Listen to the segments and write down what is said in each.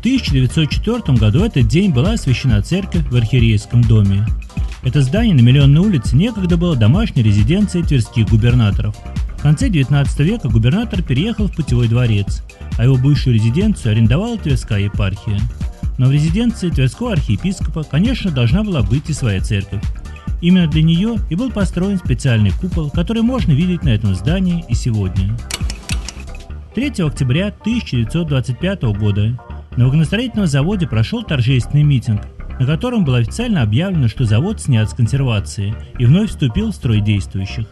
1904 году в этот день была освящена церковь в Архиерейском доме. Это здание на Миллионной улице некогда было домашней резиденцией тверских губернаторов. В конце 19 века губернатор переехал в Путевой дворец, а его бывшую резиденцию арендовала Тверская епархия. Но в резиденции Тверского архиепископа, конечно, должна была быть и своя церковь. Именно для нее и был построен специальный купол, который можно видеть на этом здании и сегодня. 3 октября 1925 года на вагоностроительном заводе прошел торжественный митинг, на котором было официально объявлено, что завод снят с консервации и вновь вступил в строй действующих.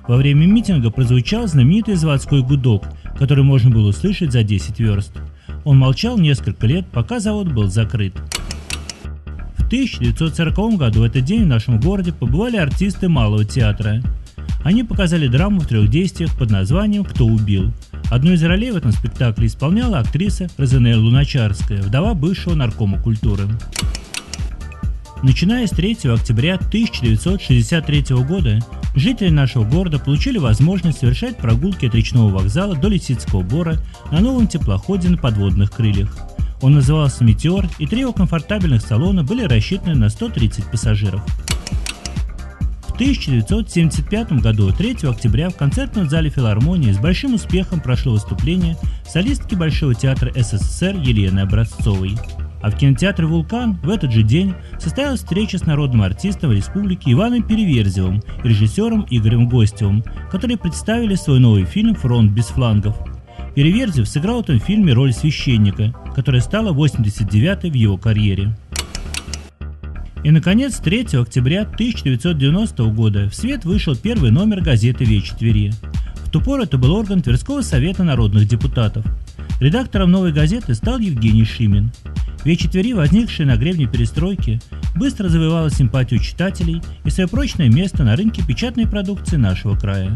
Во время митинга прозвучал знаменитый заводской гудок, который можно было услышать за 10 верст. Он молчал несколько лет, пока завод был закрыт. В 1940 году в этот день в нашем городе побывали артисты Малого театра. Они показали драму в 3 действиях под названием «Кто убил?». Одну из ролей в этом спектакле исполняла актриса Розанелла Луначарская, вдова бывшего наркома культуры. Начиная с 3 октября 1963 года жители нашего города получили возможность совершать прогулки от речного вокзала до Лисицкого Бора на новом теплоходе на подводных крыльях. Он назывался «Метеор», и 3 комфортабельных салона были рассчитаны на 130 пассажиров. В 1975 году, 3 октября, в концертном зале филармонии с большим успехом прошло выступление солистки Большого театра СССР Елены Образцовой. А в кинотеатре «Вулкан» в этот же день состоялась встреча с народным артистом республики Иваном Переверзевым и режиссером Игорем Гостевым, которые представили свой новый фильм «Фронт без флангов». Переверзев сыграл в этом фильме роль священника, которая стала 89-й в его карьере. И, наконец, 3 октября 1990 года в свет вышел первый номер газеты «Вечи Твери». В ту пору это был орган Тверского совета народных депутатов. Редактором новой газеты стал Евгений Шимин. «Вечи Твери», возникшая на гребне перестройки, быстро завоевала симпатию читателей и свое прочное место на рынке печатной продукции нашего края.